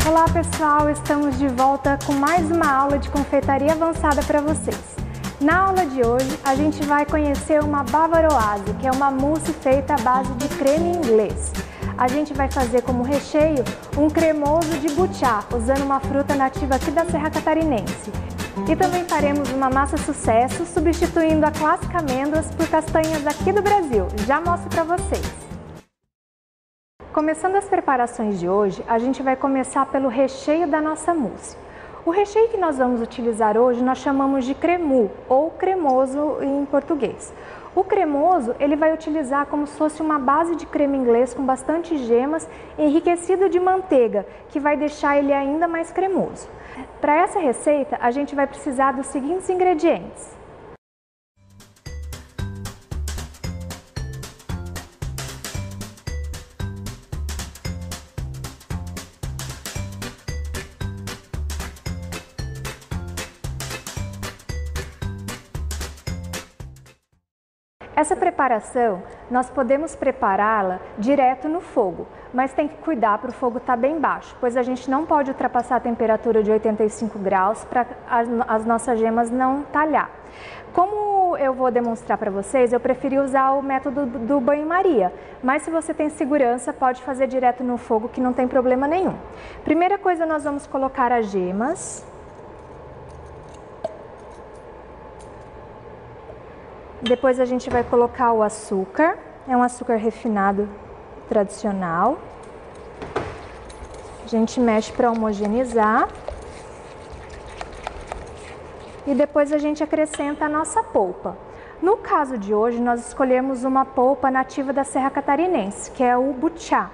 Olá pessoal, estamos de volta com mais uma aula de confeitaria avançada para vocês. Na aula de hoje a gente vai conhecer uma bavaroise, que é uma mousse feita à base de creme inglês. A gente vai fazer como recheio um cremoso de buchá, usando uma fruta nativa aqui da Serra Catarinense. E também faremos uma massa sucesso, substituindo a clássica amêndoas por castanhas aqui do Brasil. Já mostro para vocês. Começando as preparações de hoje, a gente vai começar pelo recheio da nossa mousse. O recheio que nós vamos utilizar hoje nós chamamos de cremous, ou cremoso em português. O cremoso ele vai utilizar como se fosse uma base de creme inglês com bastante gemas, enriquecido de manteiga, que vai deixar ele ainda mais cremoso. Para essa receita, a gente vai precisar dos seguintes ingredientes. Essa preparação, nós podemos prepará-la direto no fogo, mas tem que cuidar para o fogo estar bem baixo, pois a gente não pode ultrapassar a temperatura de 85 graus para as nossas gemas não talhar. Como eu vou demonstrar para vocês, eu preferi usar o método do banho-maria, mas se você tem segurança, pode fazer direto no fogo que não tem problema nenhum. Primeira coisa, nós vamos colocar as gemas. Depois a gente vai colocar o açúcar, é um açúcar refinado tradicional. A gente mexe para homogeneizar. E depois a gente acrescenta a nossa polpa. No caso de hoje, nós escolhemos uma polpa nativa da Serra Catarinense, que é o buchá.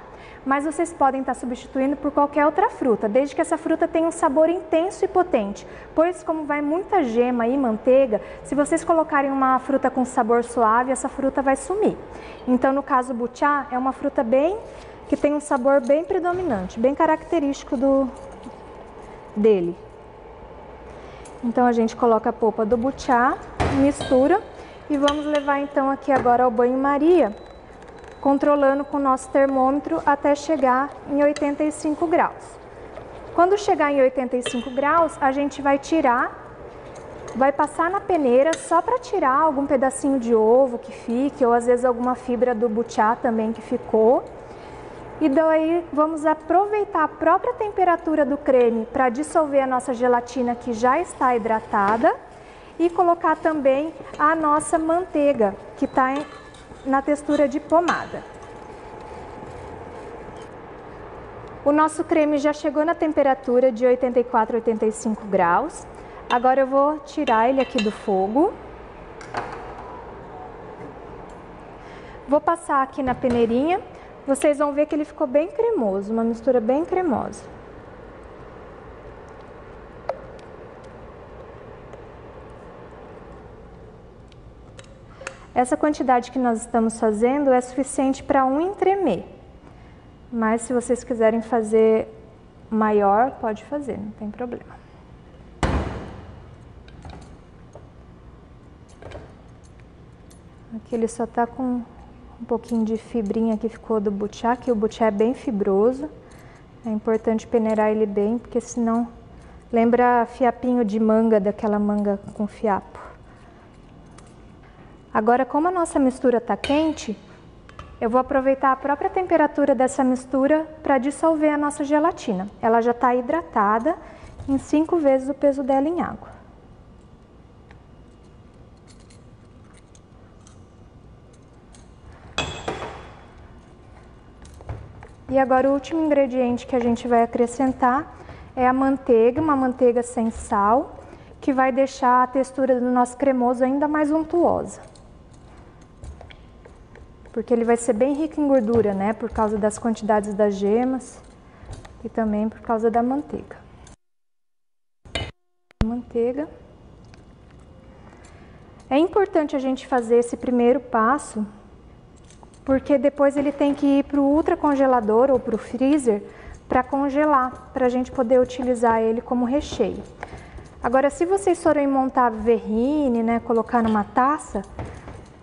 Mas vocês podem estar substituindo por qualquer outra fruta, desde que essa fruta tenha um sabor intenso e potente. Pois como vai muita gema e manteiga, se vocês colocarem uma fruta com sabor suave, essa fruta vai sumir. Então, no caso, o buchá é uma fruta que tem um sabor bem predominante, bem característico dele. Então, a gente coloca a polpa do buchá, mistura e vamos levar então aqui agora ao banho-maria, controlando com o nosso termômetro até chegar em 85 graus. Quando chegar em 85 graus, a gente vai tirar, vai passar na peneira só para tirar algum pedacinho de ovo que fique, ou às vezes alguma fibra do buchá também que ficou. E daí vamos aproveitar a própria temperatura do creme para dissolver a nossa gelatina que já está hidratada e colocar também a nossa manteiga, que está na textura de pomada. O nosso creme já chegou na temperatura de 84 a 85 graus. Agora eu vou tirar ele aqui do fogo. Vou passar aqui na peneirinha. Vocês vão ver que ele ficou bem cremoso, uma mistura bem cremosa. Essa quantidade que nós estamos fazendo é suficiente para um entremê, mas se vocês quiserem fazer maior, pode fazer, não tem problema. Aqui ele só está com um pouquinho de fibrinha que ficou do buchá, que o buchá é bem fibroso. É importante peneirar ele bem, porque senão lembra fiapinho de manga, daquela manga com fiapo. Agora, como a nossa mistura está quente, eu vou aproveitar a própria temperatura dessa mistura para dissolver a nossa gelatina. Ela já está hidratada em 5 vezes o peso dela em água. E agora o último ingrediente que a gente vai acrescentar é a manteiga, uma manteiga sem sal, que vai deixar a textura do nosso cremoso ainda mais untuosa. Porque ele vai ser bem rico em gordura, né? Por causa das quantidades das gemas e também por causa da manteiga. Manteiga. É importante a gente fazer esse primeiro passo, porque depois ele tem que ir para o ultracongelador ou para o freezer para congelar, para a gente poder utilizar ele como recheio. Agora, se vocês forem montar verrine, né, colocar numa taça,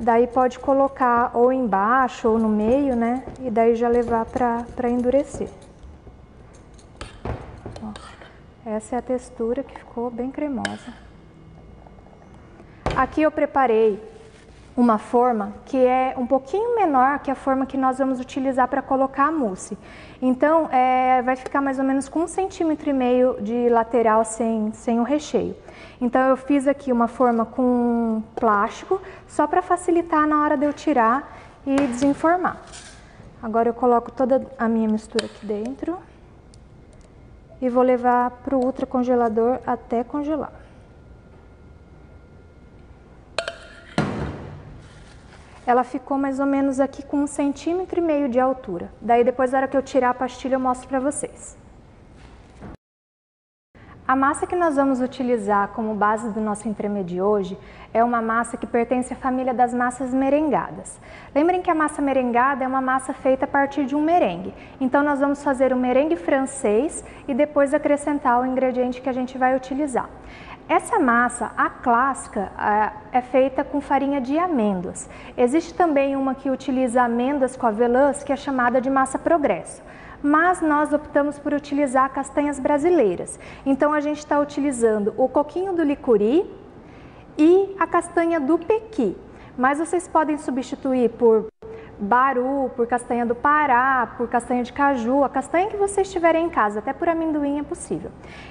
daí pode colocar ou embaixo ou no meio, né? E daí já levar para endurecer. Essa é a textura que ficou bem cremosa. Aqui eu preparei uma forma que é um pouquinho menor que a forma que nós vamos utilizar para colocar a mousse. Então, vai ficar mais ou menos com 1,5 cm de lateral sem o recheio. Então, eu fiz aqui uma forma com plástico, só para facilitar na hora de eu tirar e desenformar. Agora eu coloco toda a minha mistura aqui dentro e vou levar para o ultracongelador até congelar. Ela ficou mais ou menos aqui com 1,5 cm de altura. Daí depois, na hora que eu tirar a pastilha, eu mostro para vocês. A massa que nós vamos utilizar como base do nosso entremê de hoje é uma massa que pertence à família das massas merengadas. Lembrem que a massa merengada é uma massa feita a partir de um merengue. Então nós vamos fazer o merengue francês e depois acrescentar o ingrediente que a gente vai utilizar. Essa massa, a clássica, é feita com farinha de amêndoas. Existe também uma que utiliza amêndoas com avelãs, que é chamada de massa progresso. Mas nós optamos por utilizar castanhas brasileiras. Então a gente está utilizando o coquinho do licuri e a castanha do pequi. Mas vocês podem substituir por baru, por castanha do Pará, por castanha de caju, a castanha que vocês tiverem em casa, até por amendoim é possível.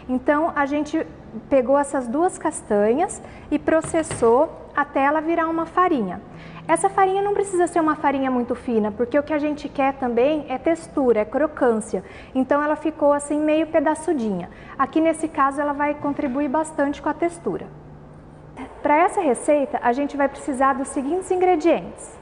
Então a gente pegou essas duas castanhas e processou até ela virar uma farinha. Essa farinha não precisa ser uma farinha muito fina, porque o que a gente quer também é textura, é crocância. Então ela ficou assim meio pedaçudinha. Aqui nesse caso ela vai contribuir bastante com a textura. Para essa receita a gente vai precisar dos seguintes ingredientes.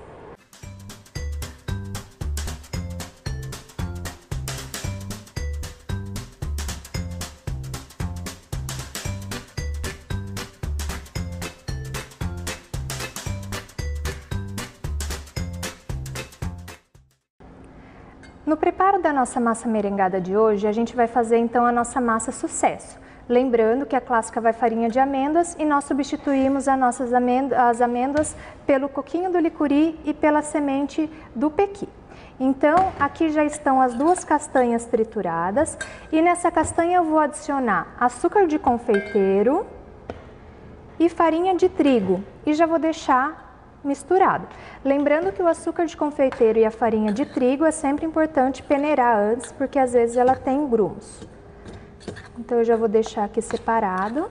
No preparo da nossa massa merengada de hoje, a gente vai fazer então a nossa massa sucesso. Lembrando que a clássica vai farinha de amêndoas e nós substituímos as amêndoas pelo coquinho do licuri e pela semente do pequi. Então, aqui já estão as duas castanhas trituradas e nessa castanha eu vou adicionar açúcar de confeiteiro e farinha de trigo e já vou deixar misturado. Lembrando que o açúcar de confeiteiro e a farinha de trigo é sempre importante peneirar antes, porque às vezes ela tem grumos. Então eu já vou deixar aqui separado.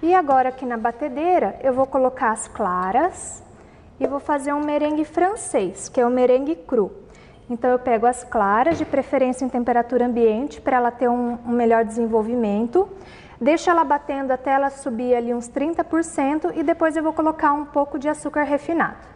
E agora aqui na batedeira eu vou colocar as claras e vou fazer um merengue francês, que é o merengue cru. Então eu pego as claras, de preferência em temperatura ambiente, para ela ter um melhor desenvolvimento. Deixo ela batendo até ela subir ali uns 30% e depois eu vou colocar um pouco de açúcar refinado.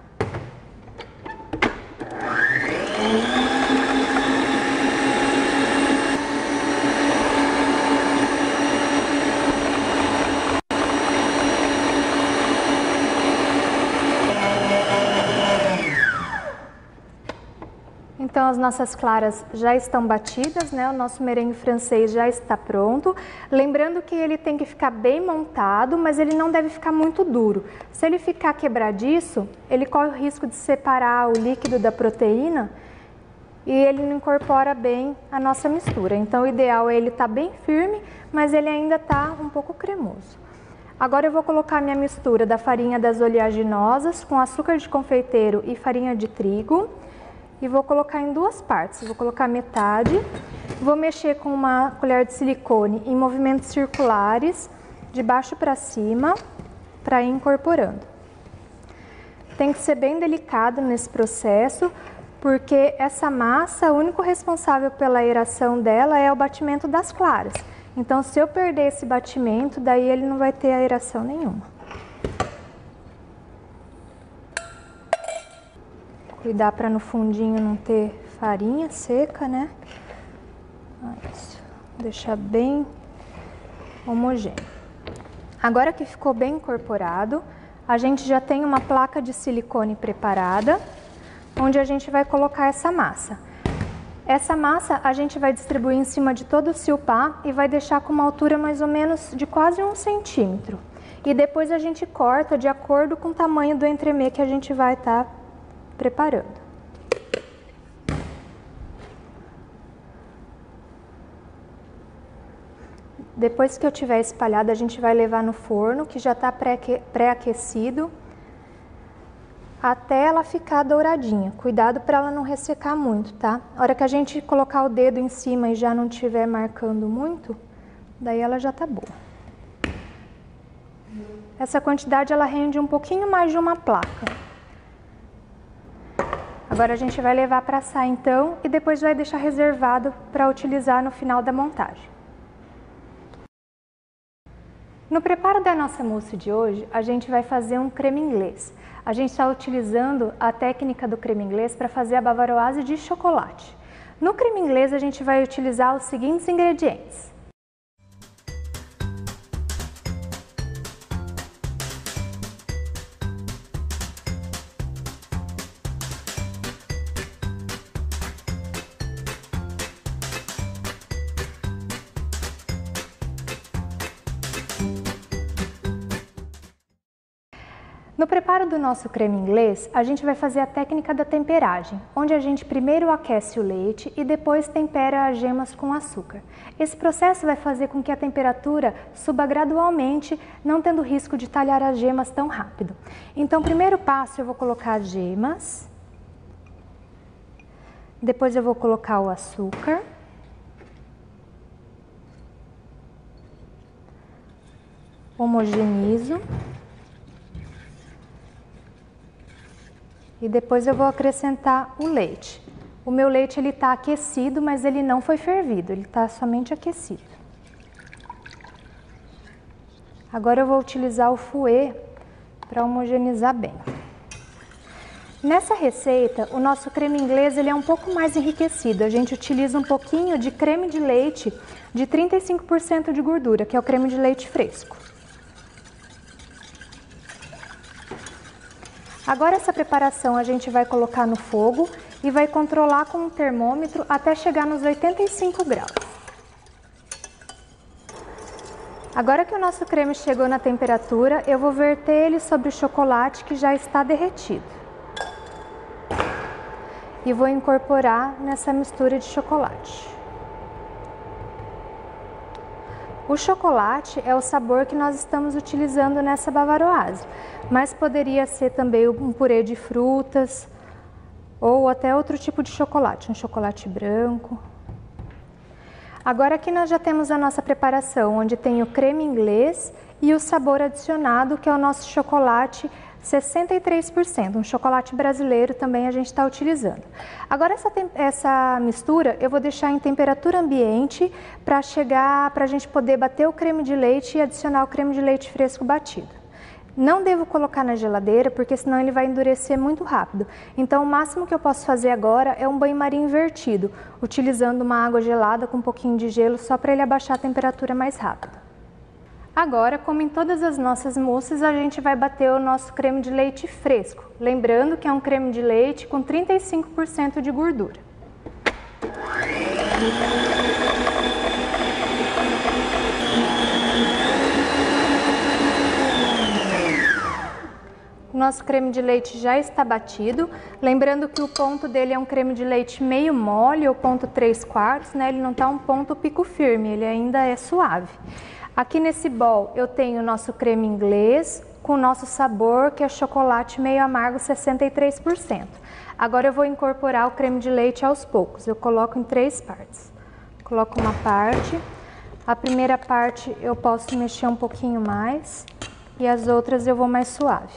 Então as nossas claras já estão batidas, né? O nosso merengue francês já está pronto. Lembrando que ele tem que ficar bem montado, mas ele não deve ficar muito duro. Se ele ficar quebradiço, ele corre o risco de separar o líquido da proteína e ele não incorpora bem a nossa mistura. Então o ideal é ele estar bem firme, mas ele ainda está um pouco cremoso. Agora eu vou colocar minha mistura da farinha das oleaginosas com açúcar de confeiteiro e farinha de trigo. E vou colocar em duas partes, vou colocar metade, vou mexer com uma colher de silicone em movimentos circulares, de baixo para cima, para ir incorporando. Tem que ser bem delicado nesse processo, porque essa massa, o único responsável pela aeração dela é o batimento das claras. Então se eu perder esse batimento, daí ele não vai ter aeração nenhuma. Cuidar para no fundinho não ter farinha seca, né? Isso. Deixar bem homogêneo. Agora que ficou bem incorporado, a gente já tem uma placa de silicone preparada, onde a gente vai colocar essa massa. Essa massa a gente vai distribuir em cima de todo o silpá e vai deixar com uma altura mais ou menos de quase 1 centímetro. E depois a gente corta de acordo com o tamanho do entremê que a gente vai estar preparando. Depois que eu tiver espalhado, a gente vai levar no forno, que já está pré-aquecido, até ela ficar douradinha. Cuidado para ela não ressecar muito, tá? A hora que a gente colocar o dedo em cima e já não estiver marcando muito, daí ela já tá boa. Essa quantidade ela rende um pouquinho mais de uma placa. Agora a gente vai levar para assar então e depois vai deixar reservado para utilizar no final da montagem. No preparo da nossa mousse de hoje, a gente vai fazer um creme inglês. A gente está utilizando a técnica do creme inglês para fazer a bavaroise de chocolate. No creme inglês a gente vai utilizar os seguintes ingredientes. No preparo do nosso creme inglês, a gente vai fazer a técnica da temperagem, onde a gente primeiro aquece o leite e depois tempera as gemas com açúcar. Esse processo vai fazer com que a temperatura suba gradualmente, não tendo risco de talhar as gemas tão rápido. Então, primeiro passo, eu vou colocar as gemas, depois eu vou colocar o açúcar, homogenizo. E depois eu vou acrescentar o leite. O meu leite ele está aquecido, mas ele não foi fervido, ele está somente aquecido. Agora eu vou utilizar o fouet para homogeneizar bem. Nessa receita, o nosso creme inglês ele é um pouco mais enriquecido. A gente utiliza um pouquinho de creme de leite de 35% de gordura, que é o creme de leite fresco. Agora essa preparação a gente vai colocar no fogo e vai controlar com um termômetro até chegar nos 85 graus. Agora que o nosso creme chegou na temperatura, eu vou verter ele sobre o chocolate que já está derretido. E vou incorporar nessa mistura de chocolate. O chocolate é o sabor que nós estamos utilizando nessa bavaroise, mas poderia ser também um purê de frutas ou até outro tipo de chocolate, um chocolate branco. Agora aqui nós já temos a nossa preparação, onde tem o creme inglês e o sabor adicionado, que é o nosso chocolate 63%, um chocolate brasileiro também a gente está utilizando. Agora essa mistura eu vou deixar em temperatura ambiente para a gente poder bater o creme de leite e adicionar o creme de leite fresco batido. Não devo colocar na geladeira, porque senão ele vai endurecer muito rápido. Então o máximo que eu posso fazer agora é um banho-maria invertido, utilizando uma água gelada com um pouquinho de gelo só para ele abaixar a temperatura mais rápido. Agora, como em todas as nossas mousses, a gente vai bater o nosso creme de leite fresco. Lembrando que é um creme de leite com 35% de gordura. O nosso creme de leite já está batido. Lembrando que o ponto dele é um creme de leite meio mole ou ponto 3/4, né? Ele não está um ponto pico firme, ele ainda é suave. Aqui nesse bol eu tenho o nosso creme inglês com o nosso sabor, que é chocolate meio amargo, 63%. Agora eu vou incorporar o creme de leite aos poucos. Eu coloco em 3 partes. Coloco uma parte. A primeira parte eu posso mexer um pouquinho mais e as outras eu vou mais suave.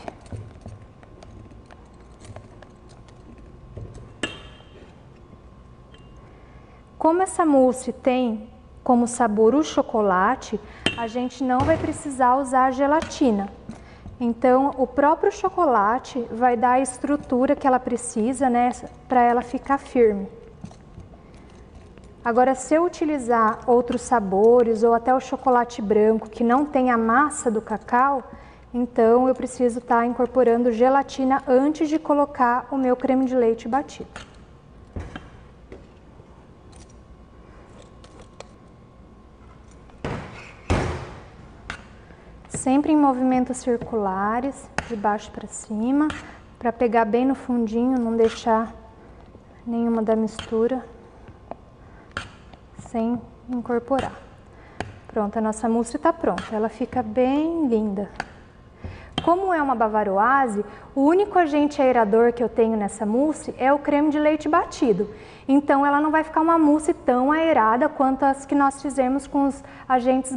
Como essa mousse tem como sabor o chocolate, a gente não vai precisar usar a gelatina. Então, o próprio chocolate vai dar a estrutura que ela precisa, né, para ela ficar firme. Agora, se eu utilizar outros sabores ou até o chocolate branco que não tem a massa do cacau, então eu preciso estar incorporando gelatina antes de colocar o meu creme de leite batido. Sempre em movimentos circulares, de baixo para cima, para pegar bem no fundinho, não deixar nenhuma da mistura sem incorporar. Pronto, a nossa mousse está pronta, ela fica bem linda. Como é uma bavaroise, o único agente aerador que eu tenho nessa mousse é o creme de leite batido. Então ela não vai ficar uma mousse tão aerada quanto as que nós fizemos com os agentes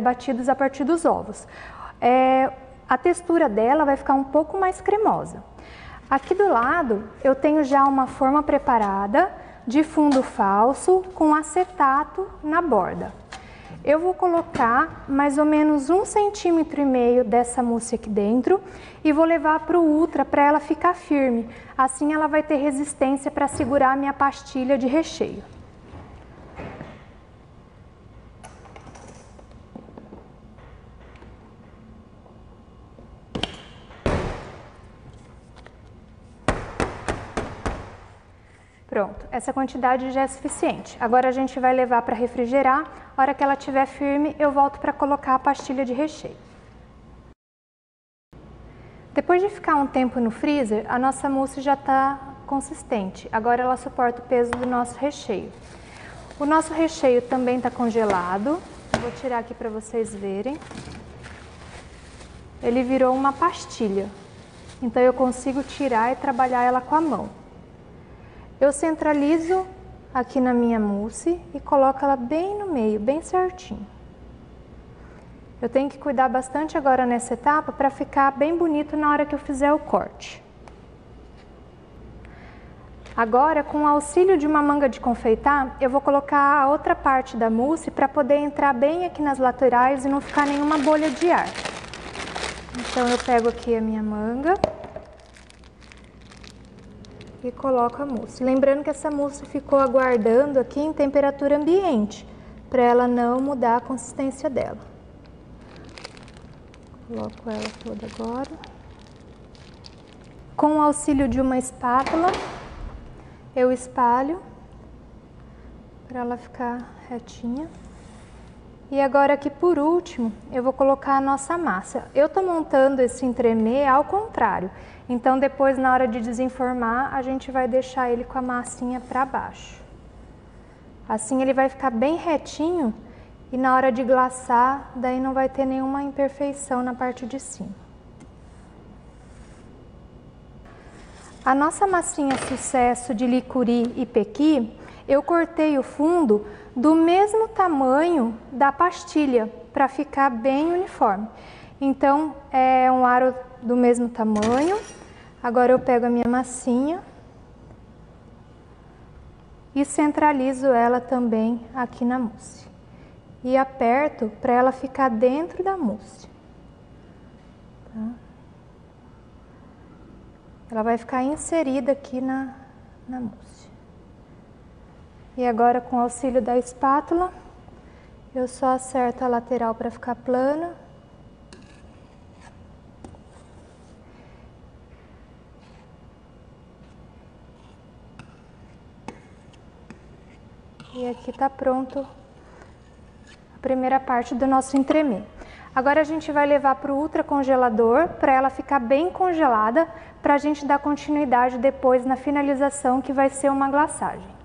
batidos a partir dos ovos. A textura dela vai ficar um pouco mais cremosa. Aqui do lado eu tenho já uma forma preparada de fundo falso com acetato na borda. Eu vou colocar mais ou menos 1,5 cm dessa mousse aqui dentro e vou levar para o ultra para ela ficar firme. Assim ela vai ter resistência para segurar a minha pastilha de recheio. Pronto, essa quantidade já é suficiente. Agora a gente vai levar para refrigerar. A hora que ela estiver firme, eu volto para colocar a pastilha de recheio. Depois de ficar um tempo no freezer, a nossa mousse já está consistente. Agora ela suporta o peso do nosso recheio. O nosso recheio também está congelado. Vou tirar aqui para vocês verem. Ele virou uma pastilha. Então eu consigo tirar e trabalhar ela com a mão. Eu centralizo aqui na minha mousse e coloco ela bem no meio, bem certinho. Eu tenho que cuidar bastante agora nessa etapa para ficar bem bonito na hora que eu fizer o corte. Agora, com o auxílio de uma manga de confeitar, eu vou colocar a outra parte da mousse para poder entrar bem aqui nas laterais e não ficar nenhuma bolha de ar. Então eu pego aqui a minha manga e coloco a mousse. Lembrando que essa mousse ficou aguardando aqui em temperatura ambiente, para ela não mudar a consistência dela. Coloco ela toda agora. Com o auxílio de uma espátula, eu espalho para ela ficar retinha. E agora aqui por último, eu vou colocar a nossa massa. Eu estou montando esse entremê ao contrário. Então depois na hora de desenformar, a gente vai deixar ele com a massinha para baixo. Assim ele vai ficar bem retinho e na hora de glaçar, daí não vai ter nenhuma imperfeição na parte de cima. A nossa massinha sucesso de licuri e pequi, eu cortei o fundo do mesmo tamanho da pastilha, para ficar bem uniforme. Então, é um aro do mesmo tamanho. Agora eu pego a minha massinha e centralizo ela também aqui na mousse. E aperto para ela ficar dentro da mousse. Tá? Ela vai ficar inserida aqui na mousse. E agora, com o auxílio da espátula, eu só acerto a lateral para ficar plana. E aqui está pronto a primeira parte do nosso entremê. Agora a gente vai levar para o ultracongelador para ela ficar bem congelada, para a gente dar continuidade depois na finalização, que vai ser uma glaçagem.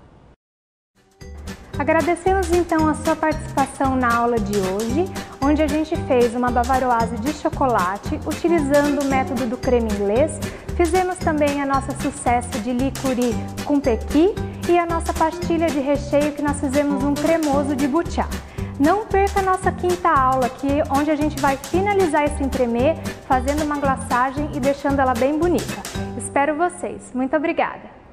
Agradecemos então a sua participação na aula de hoje, onde a gente fez uma bavaroise de chocolate utilizando o método do creme inglês. Fizemos também a nossa sucesso de licuri com pequi e a nossa pastilha de recheio, que nós fizemos um cremoso de butiá. Não perca a nossa quinta aula aqui, onde a gente vai finalizar esse entremê fazendo uma glaçagem e deixando ela bem bonita. Espero vocês. Muito obrigada!